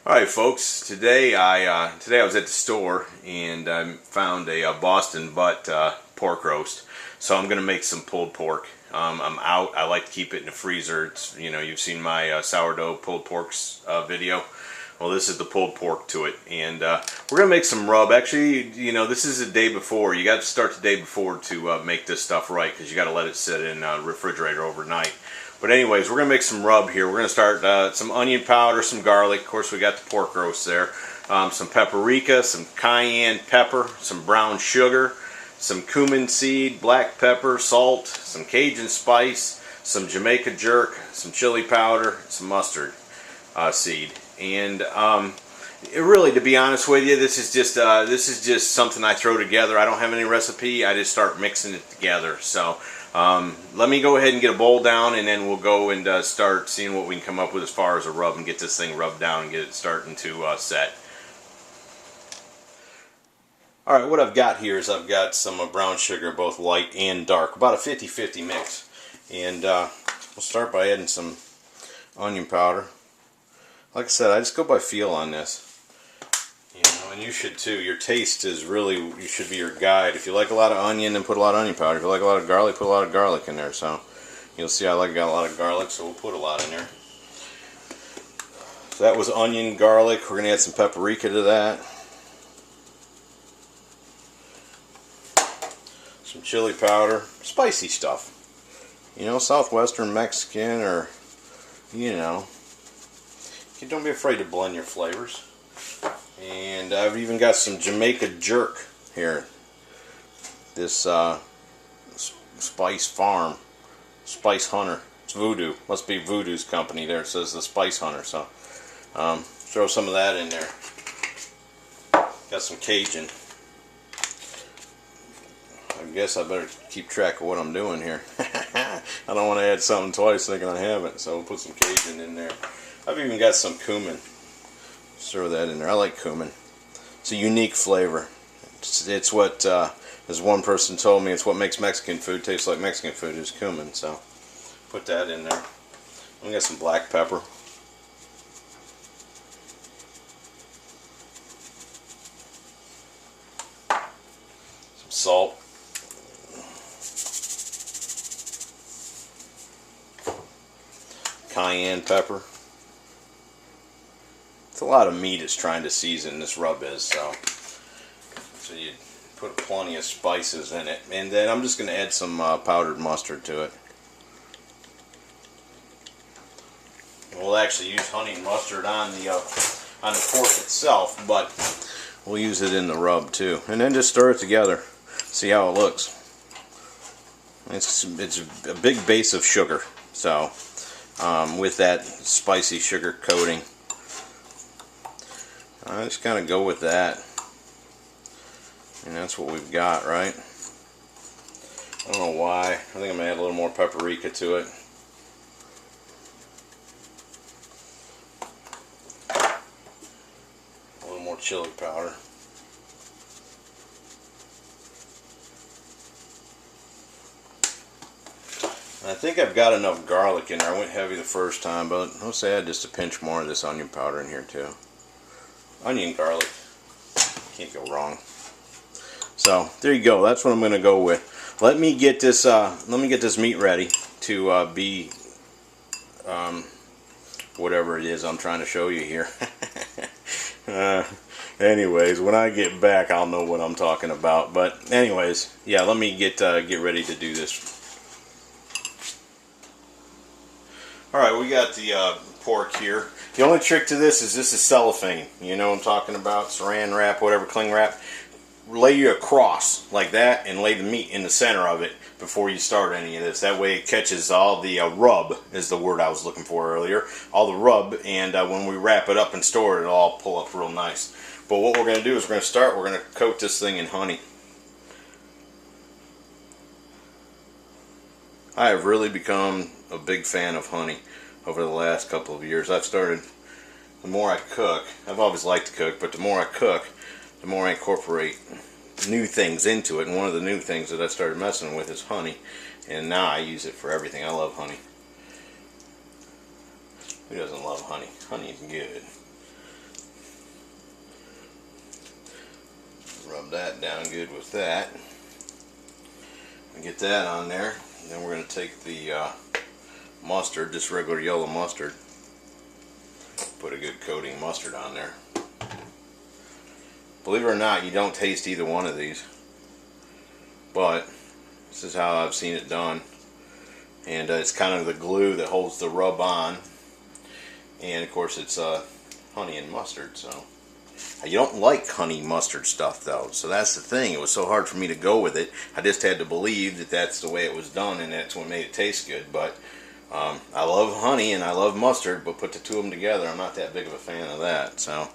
Alright folks, today I was at the store and I found a Boston butt pork roast. So I'm going to make some pulled pork. I'm out. I like to keep it in the freezer. It's, you've seen my sourdough pulled porks video. Well, this is the pulled pork to it. And we're going to make some rub. Actually, this is the day before. You got to start the day before to make this stuff right, because you got to let it sit in the refrigerator overnight. But anyways, we're going to make some rub here. We're going to start some onion powder, some garlic. Of course, we got the pork roast there. Some paprika, some cayenne pepper, some brown sugar, some cumin seed, black pepper, salt, some Cajun spice, some Jamaica jerk, some chili powder, some mustard seed. And really, to be honest with you, this is just something I throw together. I don't have any recipe. I just start mixing it together. So let me go ahead and get a bowl down, and then we'll go and start seeing what we can come up with as far as a rub and get this thing rubbed down and get it starting to set. Alright, what I've got here is I've got some brown sugar, both light and dark, about a 50-50 mix. And we'll start by adding some onion powder. Like I said, I just go by feel on this. And you should too. Your taste is really, you should be your guide. If you like a lot of onion, then put a lot of onion powder. If you like a lot of garlic, put a lot of garlic in there. So you'll see I got a lot of garlic, so we'll put a lot in there. So that was onion, garlic. We're going to add some paprika to that. Some chili powder. Spicy stuff. Southwestern Mexican, or, don't be afraid to blend your flavors. And I've even got some Jamaica jerk here. This Spice Farm, Spice Hunter. It's Voodoo. Must be Voodoo's company there. It says the Spice Hunter. So throw some of that in there. Got some Cajun. I guess I better keep track of what I'm doing here. I don't want to add something twice thinking I haven't. So we'll put some Cajun in there. I've even got some cumin. Throw that in there. I like cumin. It's a unique flavor. It's what, as one person told me, it's what makes Mexican food taste like Mexican food, is cumin. So put that in there. We got some black pepper. Some salt. Cayenne pepper. It's a lot of meat it's trying to season, this rub is, so you put plenty of spices in it. And then I'm just going to add some powdered mustard to it. We'll actually use honey and mustard on the pork itself, but we'll use it in the rub too. And then just stir it together. See how it looks. It's a big base of sugar, so with that spicy sugar coating. I just kind of go with that, and that's what we've got, right? I don't know why. I think I'm going to add a little more paprika to it. A little more chili powder. And I think I've got enough garlic in there. I went heavy the first time, but I'll say I add just a pinch more of this onion powder in here too. Onion, garlic, can't go wrong. So there you go. That's what I'm going to go with. Let me get this meat ready to be whatever it is I'm trying to show you here. Anyways, when I get back, I'll know what I'm talking about. But anyways, yeah, let me get ready to do this. All right, we got the pork here. The only trick to this is cellophane. You know what I'm talking about? Saran wrap, whatever, cling wrap. Lay you across like that and lay the meat in the center of it before you start any of this. That way it catches all the rub, is the word I was looking for earlier. All the rub, and when we wrap it up and store it, it'll all pull up real nice. But what we're going to do is we're going to coat this thing in honey. I have really become a big fan of honey over the last couple of years. The more I cook, I've always liked to cook, but the more I cook, the more I incorporate new things into it. And one of the new things that I started messing with is honey. And now I use it for everything. I love honey. Who doesn't love honey? Honey is good. Rub that down good with that. Get that on there. And then we're going to take the mustard, just regular yellow mustard. Put a good coating of mustard on there. Believe it or not, you don't taste either one of these. But this is how I've seen it done. And it's kind of the glue that holds the rub on. And of course it's honey and mustard. So you don't like honey mustard stuff though. So that's the thing. It was so hard for me to go with it. I just had to believe that that's the way it was done, and that's what made it taste good. But I love honey and I love mustard, but put the two of them together, I'm not that big of a fan of that. So,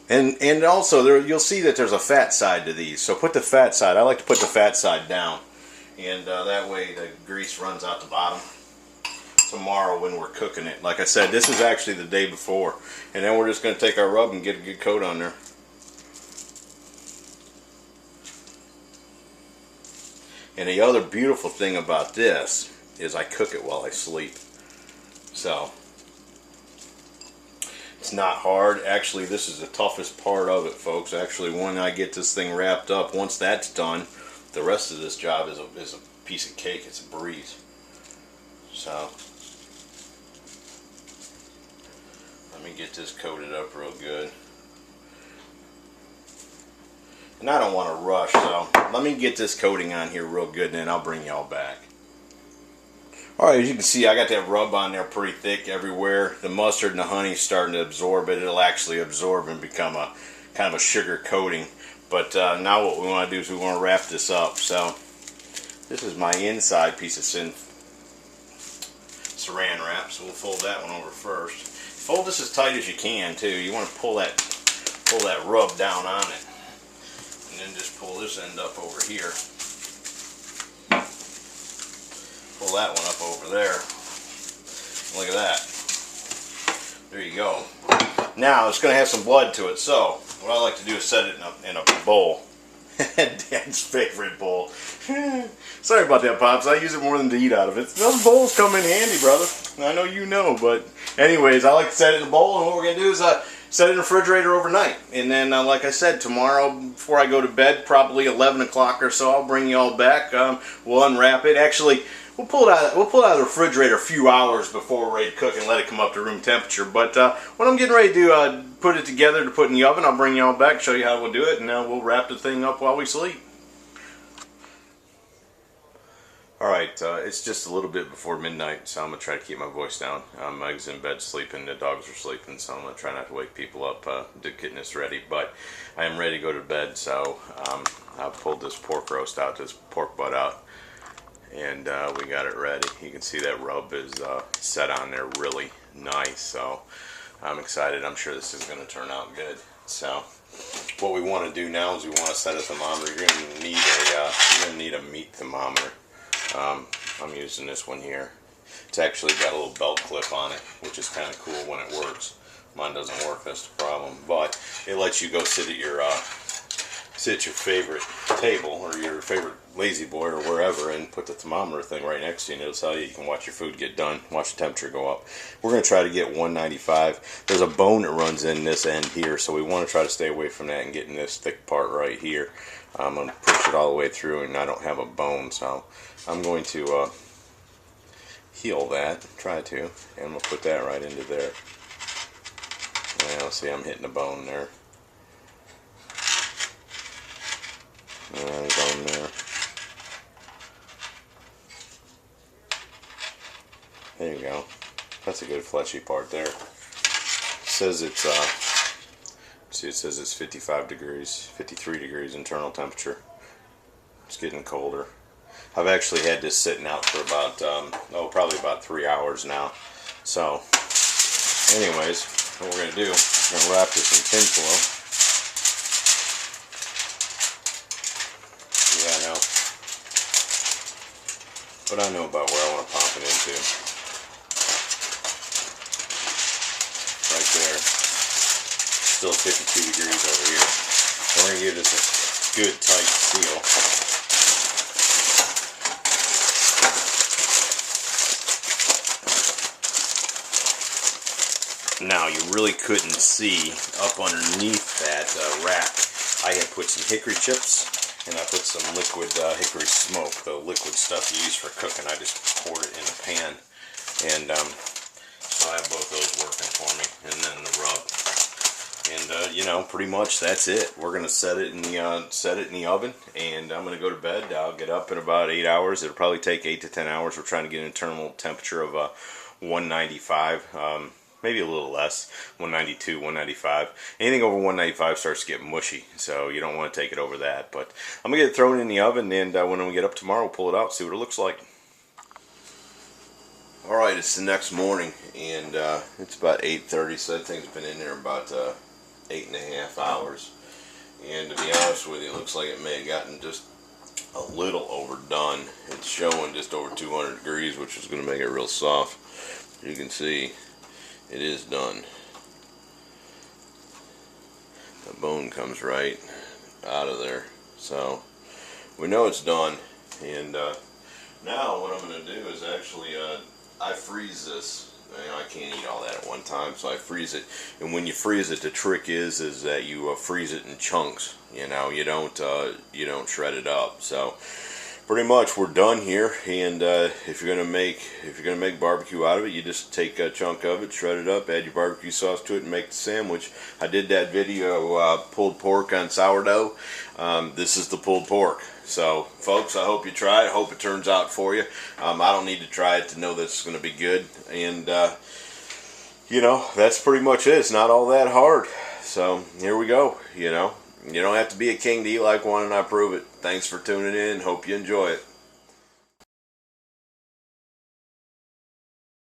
and also you'll see that there's a fat side to these. So put the fat side. I like to put the fat side down, and that way the grease runs out the bottom. Tomorrow when we're cooking it, like I said, this is actually the day before, and then we're just going to take our rub and get a good coat on there. And the other beautiful thing about this is I cook it while I sleep. So it's not hard. Actually, this is the toughest part of it, folks. Actually, when I get this thing wrapped up, once that's done, the rest of this job is a piece of cake. It's a breeze. So let me get this coated up real good. And I don't want to rush, so let me get this coating on here real good, and then I'll bring y'all back. Alright, as you can see, I got that rub on there pretty thick everywhere. The mustard and the honey is starting to absorb it. It'll actually absorb and become a kind of a sugar coating. But now what we want to do is we want to wrap this up. So this is my inside piece of saran wrap, so we'll fold that one over first. Fold this as tight as you can too. You want to pull that rub down on it, and then just pull this end up over here. Pull that one up over there. Look at that. There you go. Now it's going to have some blood to it, so what I like to do is set it in a bowl. Dad's favorite bowl. Sorry about that, Pops. I use it more than to eat out of it. Those bowls come in handy, brother. I know you know, but anyways, I like to set it in a bowl, and what we're going to do is set it in the refrigerator overnight. And then, like I said, tomorrow before I go to bed, probably 11 o'clock or so, I'll bring you all back. We'll unwrap it. Actually, we'll pull it out of the refrigerator a few hours before we're ready to cook and let it come up to room temperature. But when I'm getting ready to put it together to put in the oven, I'll bring you all back, show you how we'll do it, and we'll wrap the thing up while we sleep. Alright, it's just a little bit before midnight, so I'm going to try to keep my voice down. Meg's in bed sleeping, the dogs are sleeping, so I'm going to try not to wake people up getting this ready. But I am ready to go to bed, so I pulled this pork roast out, this pork butt out, and we got it ready. You can see that rub is set on there really nice, so I'm excited. I'm sure this is going to turn out good. So what we want to do now is we want to set a thermometer. You're going to need a meat thermometer. I'm using this one here. It's actually got a little belt clip on it, which is kind of cool when it works. Mine doesn't work, that's the problem. But it lets you go sit at your favorite table or your favorite lazy boy or wherever, and put the thermometer thing right next to you, and it'll tell you you can watch your food get done, watch the temperature go up. We're going to try to get 195. There's a bone that runs in this end here, so we want to try to stay away from that and get in this thick part right here. I'm going to push it all the way through, and I don't have a bone, so I'm going to heal that, try to, and I'm going to put that right into there. Now, see, I'm hitting the bone there. Bone there. There you go. That's a good fleshy part there. It says it's see, it says it's 55 degrees, 53 degrees internal temperature. It's getting colder. I've actually had this sitting out for about probably about 3 hours now. So anyways, what we're going to do, we're going to wrap this in tin foil. Yeah, I know. But I know about where I want to pop it into. Right there. Still 52 degrees over here. So we're going to give this a good tight seal. Now you really couldn't see up underneath that wrap I had put some hickory chips, and I put some liquid hickory smoke, the liquid stuff you use for cooking. I just poured it in a pan, and so I have both those working for me, and then the rub. And you know, pretty much that's it. We're gonna set it in the oven, and I'm gonna go to bed. I'll get up in about 8 hours. It'll probably take 8 to 10 hours. We're trying to get an internal temperature of 195, maybe a little less, 192, 195. Anything over 195 starts to get mushy, so you don't want to take it over that. But I'm gonna get it thrown in the oven, and when we get up tomorrow, we'll pull it out, see what it looks like. All right, it's the next morning, and it's about 8:30, so that thing's been in there about 8.5 hours. And to be honest with you, it looks like it may have gotten just a little overdone. It's showing just over 200 degrees, which is going to make it real soft. You can see it is done. The bone comes right out of there, so we know it's done. And now what I'm going to do is actually I freeze this. You know, I can't eat all that at one time, so I freeze it. And when you freeze it, the trick is that you freeze it in chunks. You know, you don't shred it up. So pretty much we're done here. And if you're gonna make barbecue out of it, you just take a chunk of it, shred it up, add your barbecue sauce to it, and make the sandwich. I did that video, pulled pork on sourdough. This is the pulled pork. So, folks, I hope you try it. I hope it turns out for you. I don't need to try it to know that it's going to be good. And, you know, that's pretty much it. It's not all that hard. So, here we go. You know, you don't have to be a king to eat like one, and I prove it. Thanks for tuning in. Hope you enjoy it.